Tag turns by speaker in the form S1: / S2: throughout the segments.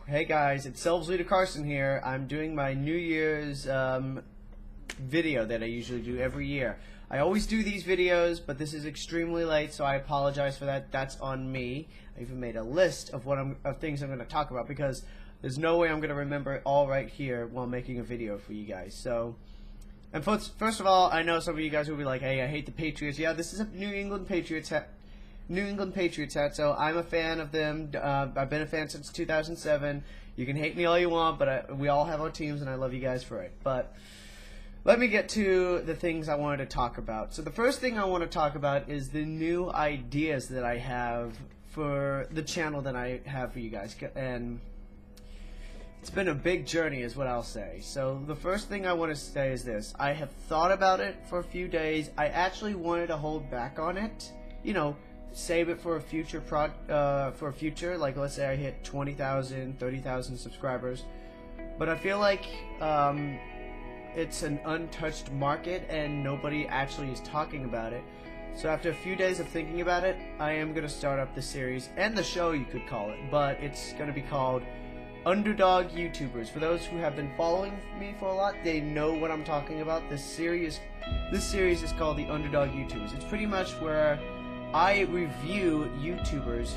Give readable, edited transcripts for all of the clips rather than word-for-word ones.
S1: Hey guys, it's SelvsLeaderCarson here. I'm doing my New Year's video that I usually do every year. I always do these videos, but this is extremely late, so I apologize for that. That's on me. I even made a list of things I'm going to talk about because there's no way I'm going to remember it all right here while making a video for you guys. So, and first of all, I know some of you guys will be like, "Hey, I hate the Patriots." Yeah, this is a New England Patriots hat, so I'm a fan of them. I've been a fan since 2007. You can hate me all you want, but we all have our teams, and I love you guys for it. But let me get to the things I wanted to talk about. So the first thing I want to talk about is the new ideas that I have for the channel that I have for you guys. And it's been a big journey is what I'll say. So the first thing I want to say is this. I have thought about it for a few days. I actually wanted to hold back on it. You know, save it for a future like let's say I hit 20,000, 30,000 subscribers. But I feel like it's an untouched market and nobody actually is talking about it. So after a few days of thinking about it, I am going to start up the series and the show, you could call it, but it's going to be called Underdog YouTubers. For those who have been following me for a lot, they know what I'm talking about. This series is called the Underdog YouTubers. It's pretty much where I review YouTubers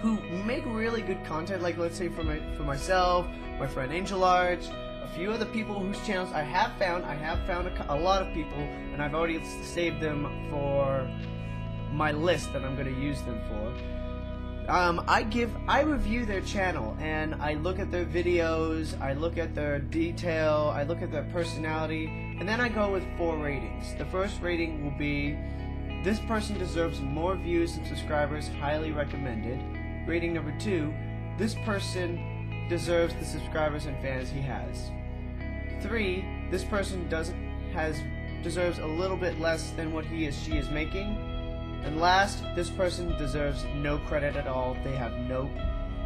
S1: who make really good content, like let's say for myself, my friend Angel Arts, a few other people whose channels I have found a lot of people, and I've already saved them for my list that I'm going to use them for. I review their channel and I look at their videos, I look at their detail, I look at their personality, and then I go with 4 ratings. The first rating will be, this person deserves more views and subscribers, highly recommended. Rating number 2, this person deserves the subscribers and fans he has. 3, this person deserves a little bit less than what she is making. And last, this person deserves no credit at all. They have no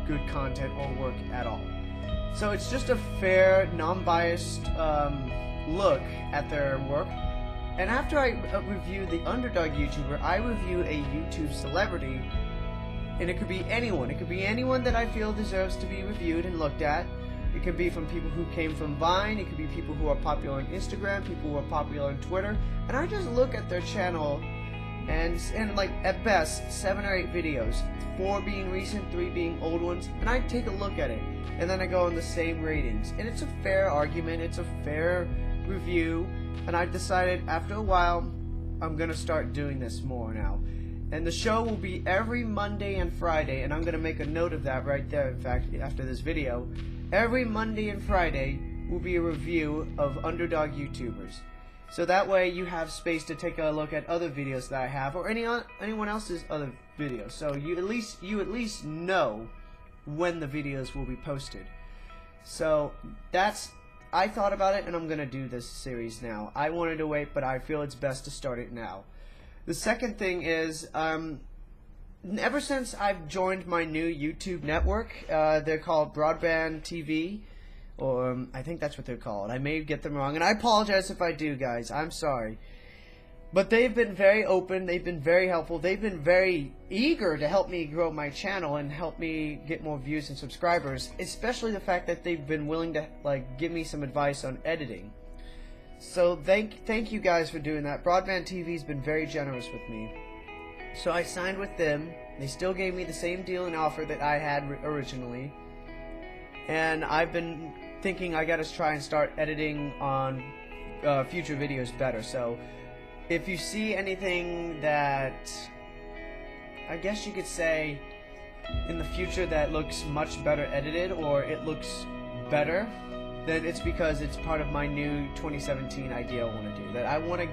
S1: good content or work at all. So it's just a fair, non-biased look at their work. And after I review the Underdog YouTuber, I review a YouTube celebrity. And it could be anyone. It could be anyone that I feel deserves to be reviewed and looked at. It could be from people who came from Vine. It could be people who are popular on Instagram, people who are popular on Twitter. And I just look at their channel and like at best 7 or 8 videos, 4 being recent, 3 being old ones, and I take a look at it, and then I go on the same ratings, and it's a fair argument, it's a fair review, and I've decided after a while I'm gonna start doing this more now. And the show will be every Monday and Friday, and I'm gonna make a note of that right there. In fact, after this video, every Monday and Friday will be a review of Underdog YouTubers. So that way you have space to take a look at other videos that I have, or anyone else's other videos. So you at least know when the videos will be posted. So I thought about it, and I'm gonna do this series now. I wanted to wait, but I feel it's best to start it now. The second thing is, ever since I've joined my new YouTube network, they're called Broadband TV. Or I think that's what they're called. I may get them wrong, and I apologize if I do, guys. I'm sorry. But they've been very open. They've been very helpful. They've been very eager to help me grow my channel and help me get more views and subscribers. Especially the fact that they've been willing to give me some advice on editing. So thank you guys for doing that. Broadband TV's been very generous with me. So I signed with them. They still gave me the same deal and offer that I had originally. And I've been thinking I gotta try and start editing on future videos better. So if you see anything that I guess you could say in the future that looks much better edited, or it looks better, then it's because it's part of my new 2017 idea I want to do. That I want to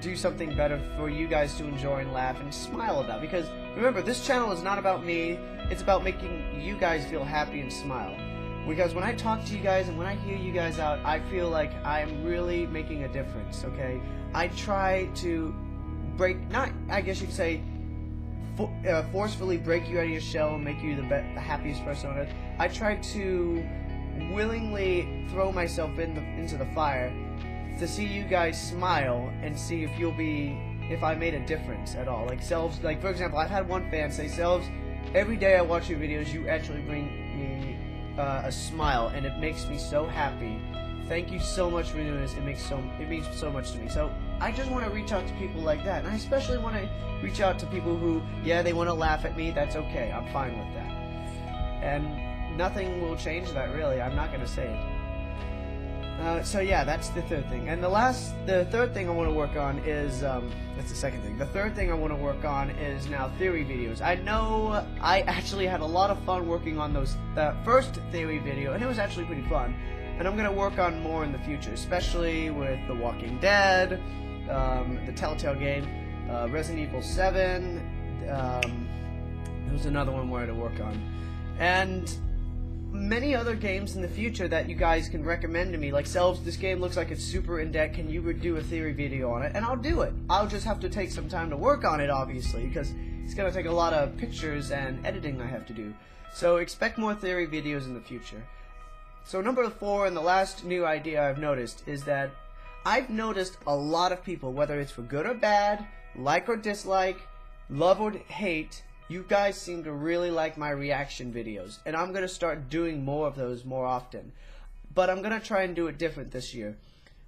S1: do something better for you guys to enjoy and laugh and smile about. Because remember, this channel is not about me, it's about making you guys feel happy and smile. Because when I talk to you guys and when I hear you guys out, I feel like I'm really making a difference, okay? I try to I guess you could say, forcefully break you out of your shell and make you the happiest person on earth. I try to willingly throw myself into the fire to see you guys smile and see if I made a difference at all. Like for example, I've had one fan say, "Selves, Every day I watch your videos, you actually bring me a smile, and it makes me so happy. Thank you so much for doing this. It means so much to me. So I just want to reach out to people like that, and I especially want to reach out to people who, yeah, they want to laugh at me. That's okay. I'm fine with that. And nothing will change that, really. I'm not going to say it. So yeah, that's the third thing. And the third thing I want to work on is, that's the second thing. The third thing I want to work on is now theory videos. I know I actually had a lot of fun working on that first theory video, and it was actually pretty fun. And I'm going to work on more in the future, especially with The Walking Dead, the Telltale game, Resident Evil 7, there was another one where I had to work on. And many other games in the future that you guys can recommend to me, like this game looks like it's super in-depth, can you do a theory video on it? And I'll do it. I'll just have to take some time to work on it, obviously, because it's going to take a lot of pictures and editing I have to do. So expect more theory videos in the future. So number 4, and the last new idea I've noticed, is that I've noticed a lot of people, whether it's for good or bad, like or dislike, love or hate, you guys seem to really like my reaction videos, and I'm going to start doing more of those more often. But I'm going to try and do it different this year.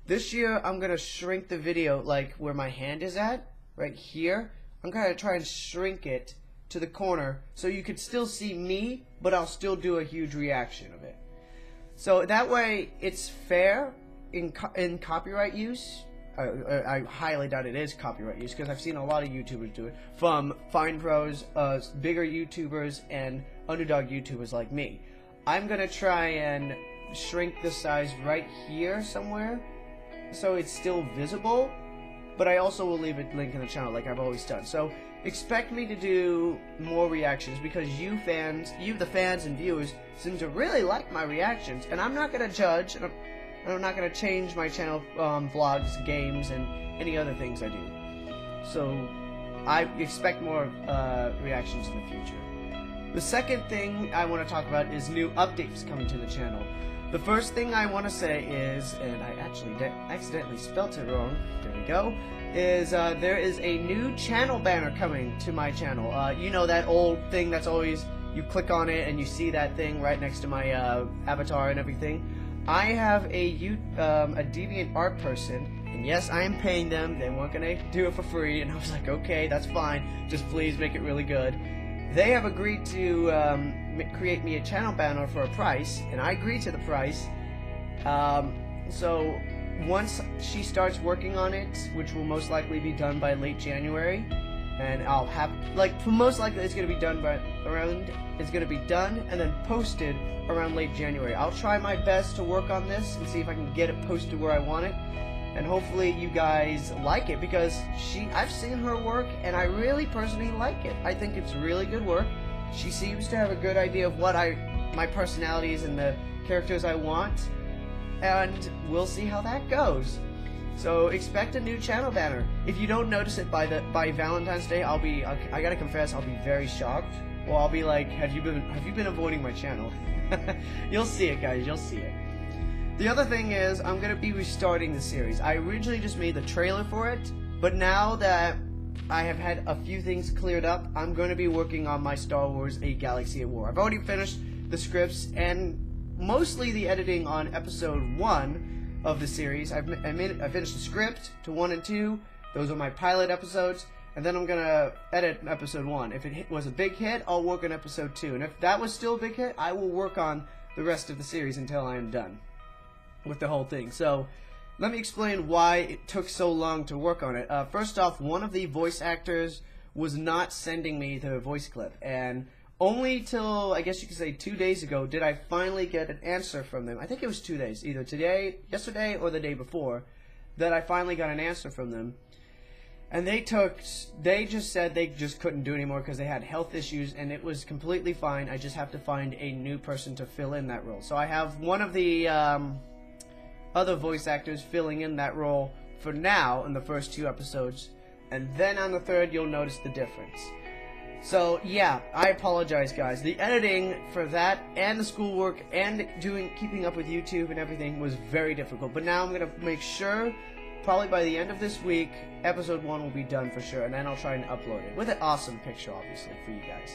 S1: This year, I'm going to shrink the video, like where my hand is at, right here. I'm going to try and shrink it to the corner so you could still see me, but I'll still do a huge reaction of it. So that way, it's fair in copyright use. I highly doubt it is copyright use, because I've seen a lot of YouTubers do it, from Fine Pros, bigger YouTubers, and underdog YouTubers like me. I'm going to try and shrink the size right here somewhere, so it's still visible, but I also will leave a link in the channel like I've always done. So expect me to do more reactions, because you the fans and viewers, seem to really like my reactions, and I'm not going to judge, and I'm not going to change my channel vlogs, games, and any other things I do. So I expect more reactions in the future. The second thing I want to talk about is new updates coming to the channel. The first thing I want to say is, and I actually accidentally spelt it wrong, there we go, is there is a new channel banner coming to my channel. You know that old thing that's always, you click on it and you see that thing right next to my avatar and everything? I have a DeviantArt person, and yes, I am paying them. They weren't going to do it for free, and I was like, okay, that's fine. Just please make it really good. They have agreed to create me a channel banner for a price, and I agreed to the price. So once she starts working on it, which will most likely be done by late January, and I'll have, most likely it's going to be done and then posted around late January. I'll try my best to work on this and see if I can get it posted where I want it, and hopefully you guys like it, because I've seen her work and I really personally like it. I think it's really good work. She seems to have a good idea of what my personality is and the characters I want, and we'll see how that goes. So expect a new channel banner. If you don't notice it by Valentine's Day, I gotta confess, I'll be very shocked. Well, I'll be like, have you been avoiding my channel? You'll see it, guys, you'll see it. The other thing is, I'm gonna be restarting the series. I originally just made the trailer for it, but now that I have had a few things cleared up, I'm gonna be working on my Star Wars: A Galaxy at War. I've already finished the scripts and mostly the editing on episode 1 of the series. I finished the script to 1 and 2. Those are my pilot episodes, and then I'm gonna edit episode 1. If it was a big hit, I'll work on episode 2, and if that was still a big hit, I will work on the rest of the series until I am done with the whole thing. So let me explain why it took so long to work on it. First off, one of the voice actors was not sending me the voice clip, and only till, I guess you could say, 2 days ago did I finally get an answer from them. I think it was 2 days, either yesterday or the day before, that I finally got an answer from them. And they just said they just couldn't do anymore because they had health issues, and it was completely fine. I just have to find a new person to fill in that role. So I have one of the other voice actors filling in that role for now in the first 2 episodes, and then on the 3rd you'll notice the difference. So yeah, I apologize, guys. The editing for that and the schoolwork and keeping up with YouTube and everything was very difficult. But now I'm gonna make sure, probably by the end of this week, episode 1 will be done for sure, and then I'll try and upload it with an awesome picture, obviously, for you guys.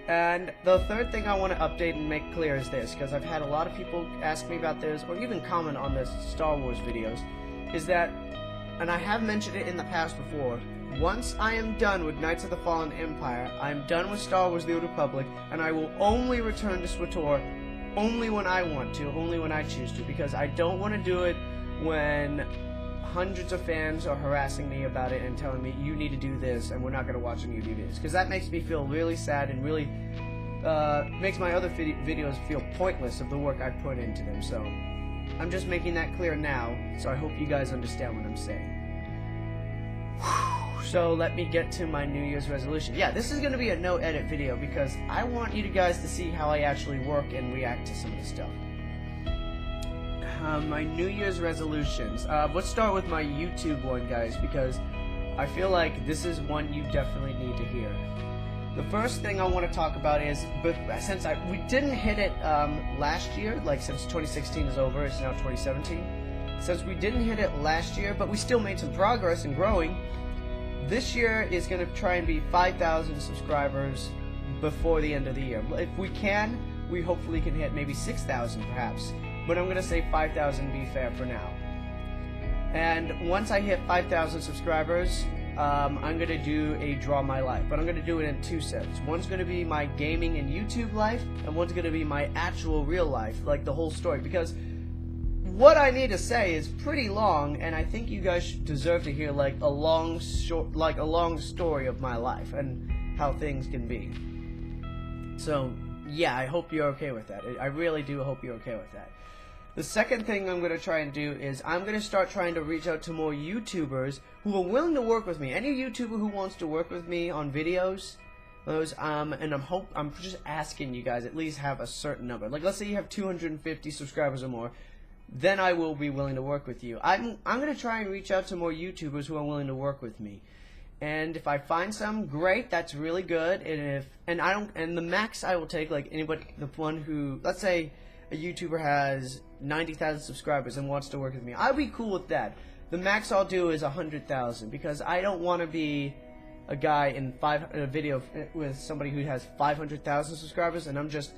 S1: And the third thing I want to update and make clear is this, because I've had a lot of people ask me about this, or even comment on the Star Wars videos, is that, and I have mentioned it in the past before, once I am done with Knights of the Fallen Empire, I am done with Star Wars The Old Republic, and I will only return to SWTOR only when I want to, only when I choose to, because I don't want to do it when hundreds of fans are harassing me about it and telling me, you need to do this, and we're not going to watch any of your videos, because that makes me feel really sad and really makes my other videos feel pointless of the work I put into them. So I'm just making that clear now, so I hope you guys understand what I'm saying. So let me get to my New Year's resolution. Yeah, this is going to be a no-edit video because I want you guys to see how I actually work and react to some of the stuff. My New Year's resolutions. Let's start with my YouTube one, guys, because I feel like this is one you definitely need to hear. The first thing I want to talk about is, since we didn't hit it last year, like since 2016 is over, it's now 2017. Since we didn't hit it last year, but we still made some progress in growing, this year is going to try and be 5,000 subscribers before the end of the year. If we can, we hopefully can hit maybe 6,000 perhaps. But I'm going to say 5,000 be fair for now. And once I hit 5,000 subscribers, I'm going to do a Draw My Life. But I'm going to do it in two sets. One's going to be my gaming and YouTube life, and one's going to be my actual real life, like the whole story. Because what I need to say is pretty long, and I think you guys deserve to hear like a long story of my life and how things can be. So yeah, I hope you're okay with that. I really do hope you're okay with that. The second thing I'm going to try and do is I'm going to start trying to reach out to more YouTubers who are willing to work with me. Any YouTuber who wants to work with me on videos, and I'm just asking you guys at least have a certain number. Like let's say you have 250 subscribers or more, then I will be willing to work with you. I'm going to try and reach out to more YouTubers who are willing to work with me. And if I find some, great, that's really good. And the max I will take, like anybody, the one who, let's say a YouTuber has 90,000 subscribers and wants to work with me, I'll be cool with that. The max I'll do is 100,000 because I don't want to be a guy in a video with somebody who has 500,000 subscribers and I'm just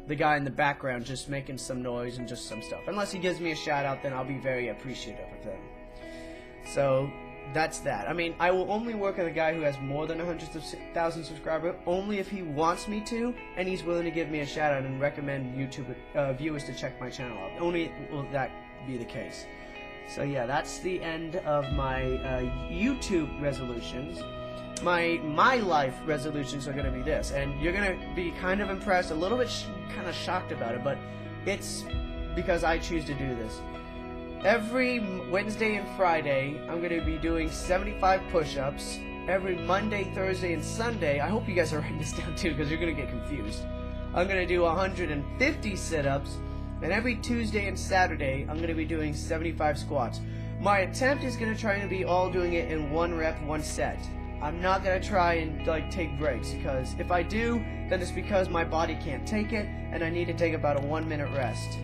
S1: the guy in the background just making some noise and just some stuff. Unless he gives me a shout out, then I'll be very appreciative of him. So that's that. I mean, I will only work with a guy who has more than 100,000 subscribers only if he wants me to, and he's willing to give me a shout out and recommend YouTube viewers to check my channel out. Only will that be the case. So yeah, that's the end of my YouTube resolutions. My life resolutions are going to be this, and you're going to be kind of impressed, a little bit kind of shocked about it, but it's because I choose to do this. Every Wednesday and Friday, I'm going to be doing 75 push-ups. Every Monday, Thursday, and Sunday, I hope you guys are writing this down too because you're going to get confused. I'm going to do 150 sit-ups, and every Tuesday and Saturday, I'm going to be doing 75 squats. My attempt is going to try and be all doing it in one rep, one set. I'm not going to try and take breaks, because if I do, then it's because my body can't take it, and I need to take about a 1-minute rest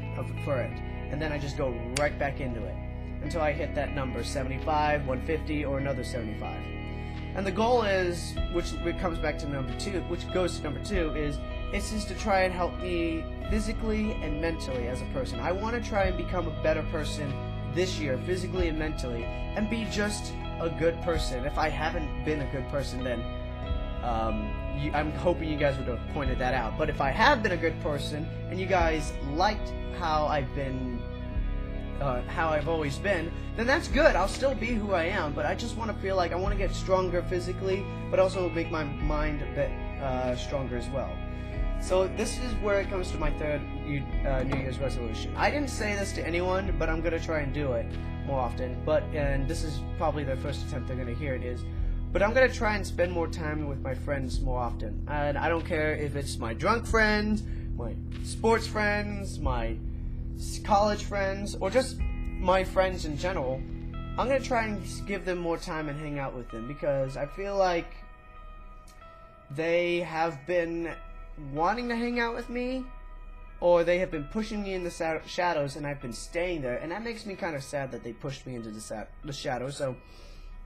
S1: for it. And then I just go right back into it until I hit that number, 75, 150, or another 75. And the goal is, which comes back to number 2, which goes to number 2, is it's just to try and help me physically and mentally as a person. I want to try and become a better person this year, physically and mentally, and be just a good person. If I haven't been a good person, then I'm hoping you guys would have pointed that out. But if I have been a good person and you guys liked how I've been, how I've always been, then that's good. I'll still be who I am, but I just want to feel like I want to get stronger physically, but also make my mind a bit stronger as well. So this is where it comes to my third New Year's resolution. I didn't say this to anyone, but I'm going to try and do it more often. And this is probably the first attempt they're going to hear it is. But I'm going to try and spend more time with my friends more often. And I don't care if it's my drunk friends, my sports friends, my college friends, or just my friends in general. I'm going to try and give them more time and hang out with them, because I feel like they have been wanting to hang out with me, or they have been pushing me in the shadows and I've been staying there, and that makes me kind of sad that they pushed me into the shadows. So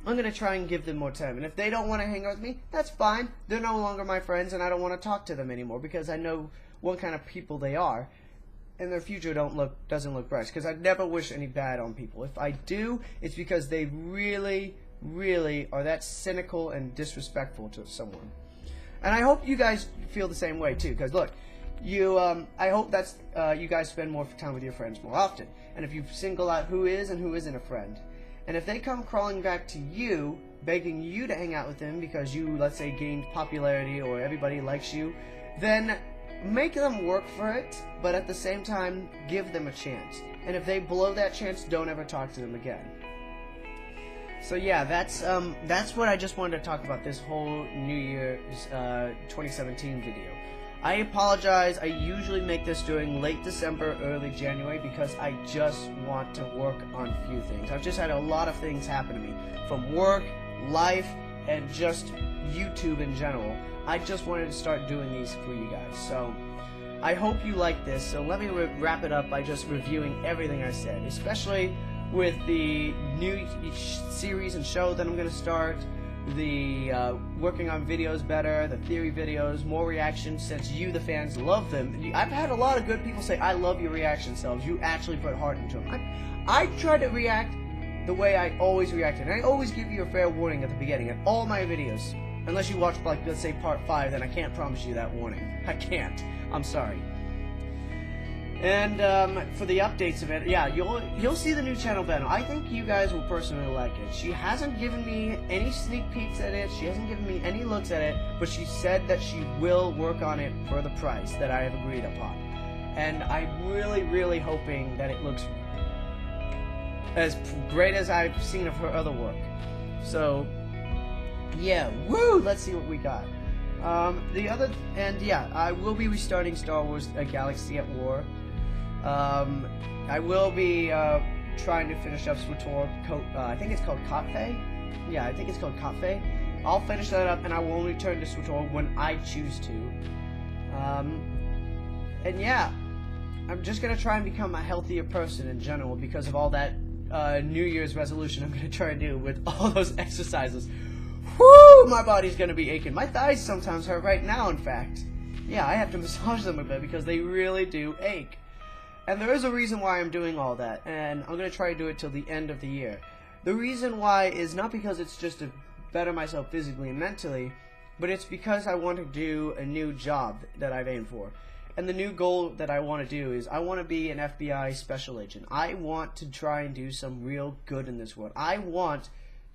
S1: I'm going to try and give them more time. And if they don't want to hang out with me, that's fine. They're no longer my friends, and I don't want to talk to them anymore because I know what kind of people they are. And their future doesn't look bright. Because I never wish any bad on people. If I do, it's because they really, really are that cynical and disrespectful to someone. And I hope you guys feel the same way too. Because look, I hope that's you guys spend more time with your friends more often. And if you single out who is and who isn't a friend, and if they come crawling back to you, begging you to hang out with them because you, let's say, gained popularity or everybody likes you, then make them work for it, but at the same time, give them a chance. And if they blow that chance, don't ever talk to them again. So yeah, that's what I just wanted to talk about this whole New Year's 2017 video. I apologize. I usually make this during late December, early January because I just want to work on a few things. I've just had a lot of things happen to me, from work, life, and just YouTube in general. I just wanted to start doing these for you guys. So I hope you like this. So let me wrap it up by just reviewing everything I said, especially with the new series and show that I'm going to start, the working on videos better, the theory videos, more reactions since you, the fans, love them. I've had a lot of good people say, I love your reaction, Selvs. You actually put heart into them. I try to react the way I always reacted. And I always give you a fair warning at the beginning of all my videos. Unless you watch, like, let's say part 5, then I can't promise you that warning. I can't. I'm sorry. And for the updates of it, yeah, you'll see the new channel banner. I think you guys will personally like it. She hasn't given me any sneak peeks at it. She hasn't given me any looks at it. But she said that she will work on it for the price that I have agreed upon. And I'm really, really hoping that it looks as great as I've seen of her other work. So yeah, woo! Let's see what we got. I will be restarting Star Wars: A Galaxy at War. I will be trying to finish up SWTOR. I think it's called Kotfe. Yeah, I think it's called Kotfe. I'll finish that up, and I will only return to SWTOR when I choose to. And yeah, I'm just gonna try and become a healthier person in general because of all that New Year's resolution I'm gonna try to do with all those exercises. Whoo! My body's gonna be aching. My thighs sometimes hurt right now, in fact. Yeah, I have to massage them a bit because they really do ache. And there is a reason why I'm doing all that, and I'm gonna try to do it till the end of the year. The reason why is not because it's just to better myself physically and mentally, but it's because I want to do a new job that I've aimed for. And the new goal that I want to do is I want to be an FBI special agent. I want to try and do some real good in this world. I want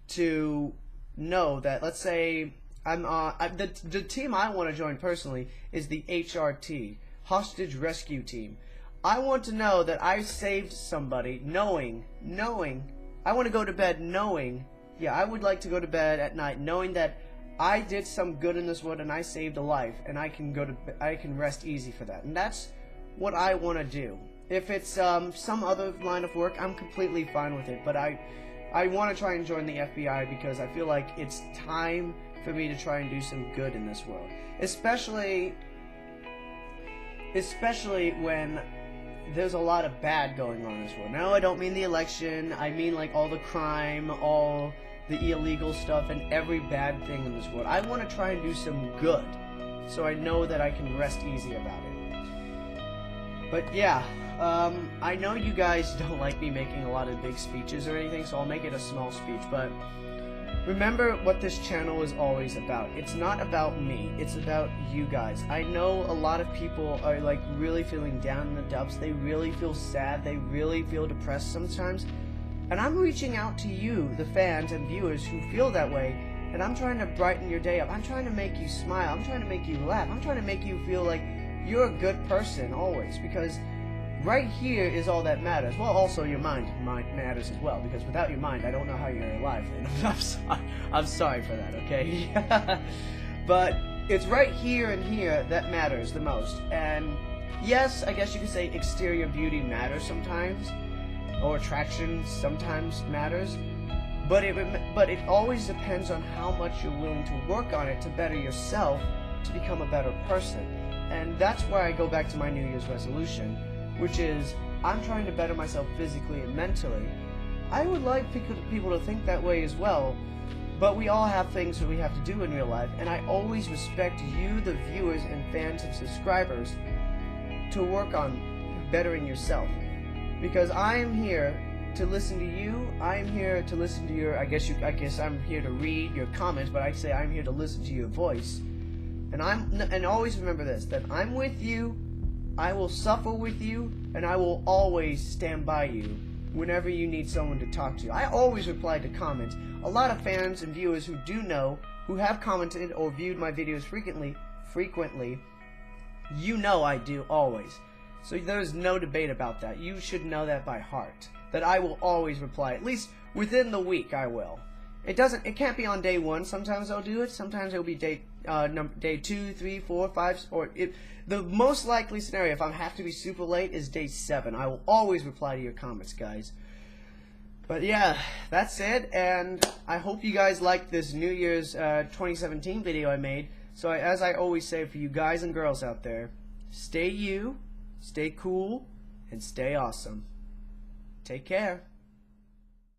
S1: to know that, let's say, the team I want to join personally is the HRT, Hostage Rescue Team. I want to know that I saved somebody, knowing, I want to go to bed knowing, yeah, I would like to go to bed at night knowing that I did some good in this world and I saved a life, and I can rest easy for that. And that's what I want to do. If it's some other line of work, I'm completely fine with it, but I want to try and join the FBI because I feel like it's time for me to try and do some good in this world. Especially when there's a lot of bad going on in this world. Now, I don't mean the election, I mean like all the crime, all the illegal stuff, and every bad thing in this world. I want to try and do some good, so I know that I can rest easy about it. But yeah, I know you guys don't like me making a lot of big speeches or anything, so I'll make it a small speech, but remember what this channel is always about. It's not about me, it's about you guys. I know a lot of people are like really feeling down in the dumps, they really feel sad, they really feel depressed sometimes, and I'm reaching out to you, the fans and viewers who feel that way, and I'm trying to brighten your day up. I'm trying to make you smile, I'm trying to make you laugh, I'm trying to make you feel like you're a good person always, because right here is all that matters. Well, also your mind matters as well, because without your mind, I don't know how you're alive. And I'm sorry for that, okay? But it's right here and here that matters the most. And yes, I guess you could say exterior beauty matters sometimes, or attraction sometimes matters, but it always depends on how much you're willing to work on it to better yourself, to become a better person. And that's why I go back to my New Year's resolution, which is I'm trying to better myself physically and mentally. I would like people to think that way as well, But we all have things that we have to do in real life, and I always respect you, the viewers and fans and subscribers, to work on bettering yourself. Because I am here to listen to you. I am here to listen to your, I guess I'm here to read your comments, but I say I'm here to listen to your voice. And always remember this, that I'm with you, I will suffer with you, and I will always stand by you whenever you need someone to talk to. I always reply to comments. A lot of fans and viewers who do know, who have commented or viewed my videos frequently, you know I do always. So there's no debate about that. You should know that by heart, that I will always reply. At least within the week I will. It can't be on day 1. Sometimes I'll do it. Sometimes it'll be day 2, 3, 4, 5, or the most likely scenario, if I have to be super late, is day 7. I will always reply to your comments, guys. But yeah, that's it, and I hope you guys liked this New Year's 2017 video I made. So as I always say for you guys and girls out there, stay you, stay cool, and stay awesome. Take care.